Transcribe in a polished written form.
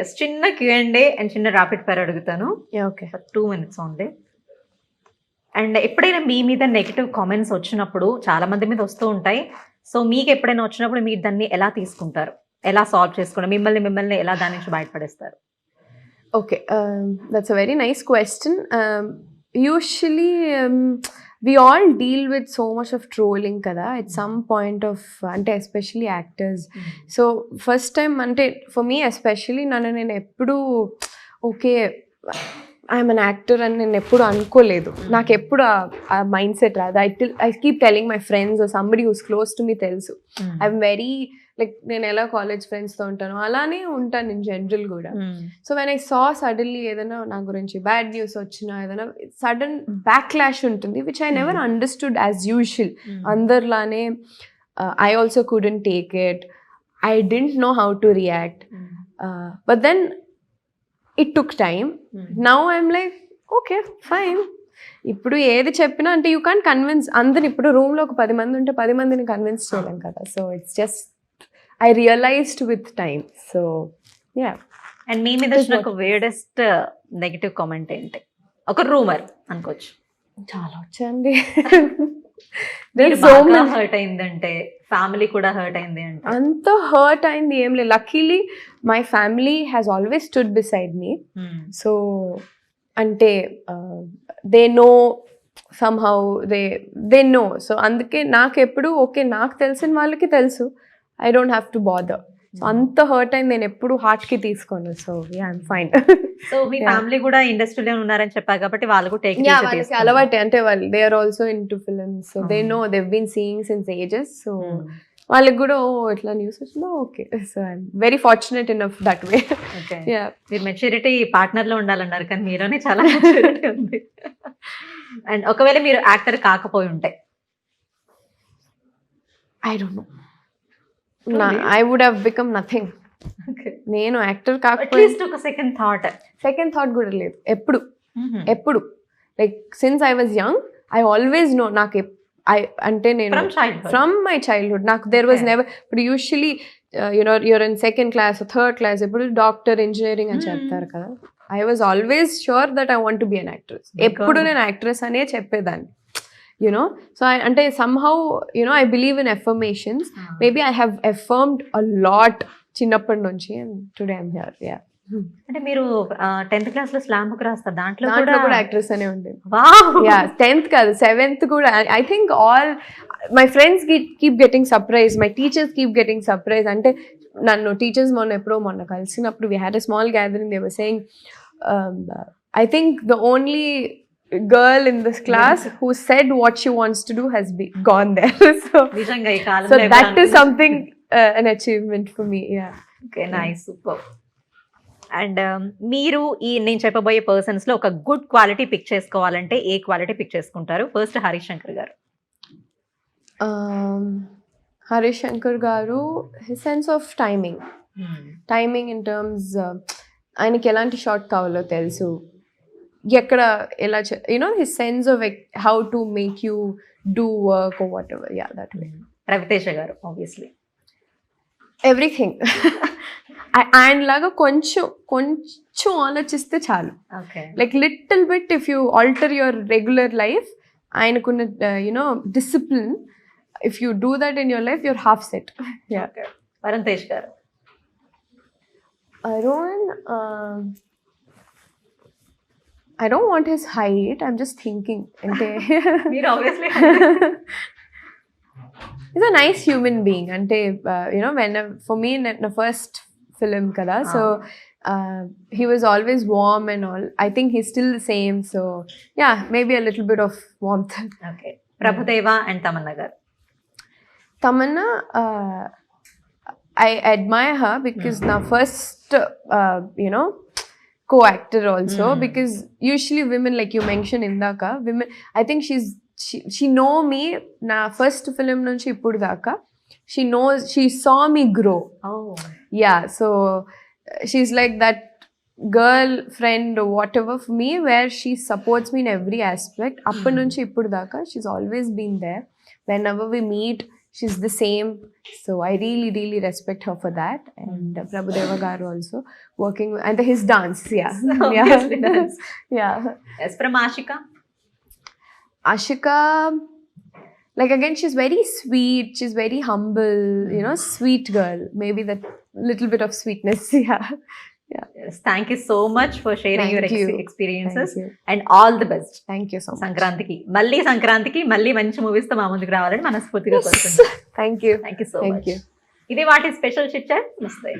Yes, చిన్న Q&A and చిన్న rapid fire అడుగుతాను. ఓకే. 2 minutes only. అండ్ ఎప్పుడైనా మీ మీద నెగెటివ్ కామెంట్స్ వచ్చినప్పుడు చాలా మంది మీద వస్తూ ఉంటాయి. సో మీకు ఎప్పుడైనా వచ్చినప్పుడు మీరు దాన్ని ఎలా తీసుకుంటారు? ఎలా సాల్వ్ చేసుకుంటారు? మిమ్మల్ని ఎలా దాని నుంచి బయటపడేస్తారు? Okay, that's a very nice question. Usually, we all deal with so much of trolling kada at some point of, ante especially actors. So first time ante for me especially nenu eppudu okay I'm an actor అని నేను ఎప్పుడు అనుకోలేదు. నాకు ఎప్పుడు ఆ mind set రాదు. I keep telling my friends somebody who's close to me తెలుసు. I'm very like నేను ఎలా కాలేజ్ ఫ్రెండ్స్తో ఉంటాను అలానే ఉంటాను నేను జనరల్ కూడా. So when I saw suddenly ఏదైనా నా గురించి బ్యాడ్ న్యూస్ వచ్చినా ఏదైనా సడన్ బ్యాక్ క్లాష్ ఉంటుంది which I never understood as usual. అందరిలానే I also couldn't take it. I don't know how to react. But then it took time. Now I'm like okay fine. ఇప్పుడు ఏది చెప్పినా అంటే you can't convince అందరిని. ఇప్పుడు రూమ్లో ఒక 10 మంది ఉంటే 10 మందిని కన్విన్స్ చేయలేం కదా. So it's just I realised with time. So yeah. And మీ మీద ఒక weirdest నెగటివ్ కామెంట్ ఏంటి? ఒక రూమర్ అనుకోవచ్చు. చాలా వచ్చాయండి. హర్ట్ అయిందంటే ఫ్యామిలీ కూడా హర్ట్ అయింది అంటే అంత హర్ట్ అయింది ఏం లేదు. Luckily my family has always stood beside me. So అంటే they know somehow they know. So అందుకే నాకు ఎప్పుడు ఓకే నాకు తెలిసిన వాళ్ళకి తెలుసు. I don't have to bother. So అంత హర్ట్ అయింది నేను ఎప్పుడు హార్ట్ కి తీసుకోను. So yeah I'm fine. So మీ ఫ్యామిలీ కూడా ఇండస్ట్రీలో ఉన్నారని చెప్పారు కాబట్టి వాళ్ళు కూడా టేక్ వాళ్ళకి అలవాటే. అంటే వాళ్ళు they are also into films. So they know they been seeing since ages. So వాళ్ళకి కూడా ఇట్లా న్యూస్ వచ్చిందా okay. So I'm very fortunate in that way. మీరు మెచ్యూరిటీ పార్ట్నర్ లో ఉండాలన్నారు కానీ మీలోనే చాలా మెచ్యూరిటీ ఉంది. అండ్ ఒకవేళ మీరు యాక్టర్ కాకపోయి ఉంటే I don't know, I would have become nothing. నేను యాక్టర్ కాకపోతే ఒక సెకండ్ థాట్ కూడా లేదు. ఎప్పుడు like since I was young I always know. నాకు అంటే నేను ఫ్రమ్ మై చైల్డ్హుడ్ నాకు దేర్ వాజ్ నెవర్. ఇప్పుడు usually you're in second class third class ఇప్పుడు డాక్టర్ ఇంజనీరింగ్ అని చెప్తారు కదా. I was always sure that I want to be an actress. ఎప్పుడు నేను యాక్ట్రెస్ అనే చెప్పేదాన్ని. So ante somehow I believe in affirmations. Maybe I have affirmed a lot చిన్నప్పటి నుంచి and today I'm here. Yeah. అంటే మీరు 10th క్లాస్ లో slam book రాస్తారు, దాంట్లో కూడా యాక్ట్రెస్ అనే ఉంది. యా 10th కాదు 7th కూడా. I think all my friends keep getting surprise, my teachers keep getting surprise. అంటే నన్ను టీచర్స్ మొన్న కలిసినప్పుడు we had a small gathering. They were saying I think the only girl in this class who said what she wants to do has gone there. so that is something an achievement for me. Yeah. Okay, nice, super. And మీరు ఈ నేను చెప్పబోయే persons లో ఒక good quality pick చేసుకోవాలంటే ఏ quality pick చేసుకుంటారు? First Harish Shankar garu. Harish Shankar garu his sense of timing in terms ఆయనకి ఎలాంటి షాట్ కావాలో తెలుసు. ఎక్కడ ఎలా his sense of how to make you do work or whatever. Yeah, that way. Raviteja garu obviously everything. ఆయన లాగా కొంచెం ఆలోచిస్తే చాలు. Like little bit if you alter your regular life, ఆయనకున్న discipline, if you do that in your life your half set. Varun Tej garu. Arun, I don't want his height. I'm just thinking. You're obviously. He's a nice human being. When for me in the first film kada, so he was always warm and all. I think he's still the same. So yeah, maybe a little bit of warmth. Okay. Prabhudeva and Tamanna garu. Tamanna, I admire her because now first co-actor also, because usually women, like you mentioned indaka, women, I think she know me na first film nunchi ippudu daka. She saw me grow. Yeah, so she's like that girlfriend or whatever for me, where she supports me in every aspect. Appa nunchi ippudu daka she's always been there. Whenever we meet, she's the same. So I really respect her for that. And Prabhudeva Garu also working and his dance, yeah. Obviously dance. Yeah. Yes, from Ashika. Ashika, like again, she's very sweet, she's very humble, you know, sweet girl. Maybe that little bit of sweetness, yeah. Yes, thank you so much for sharing your Thank you. experiences Thank you. and all the best. Thank you so much. సంక్రాంతికి మళ్ళీ మంచి movies తో మా ముందుకు రావాలని మనస్ఫూర్తిగా కోరుకుంటున్నాను. Thank you. Thank you so Thank much. you. ఇది వాటి స్పెషల్ చిట్ చాట్. నమస్తే.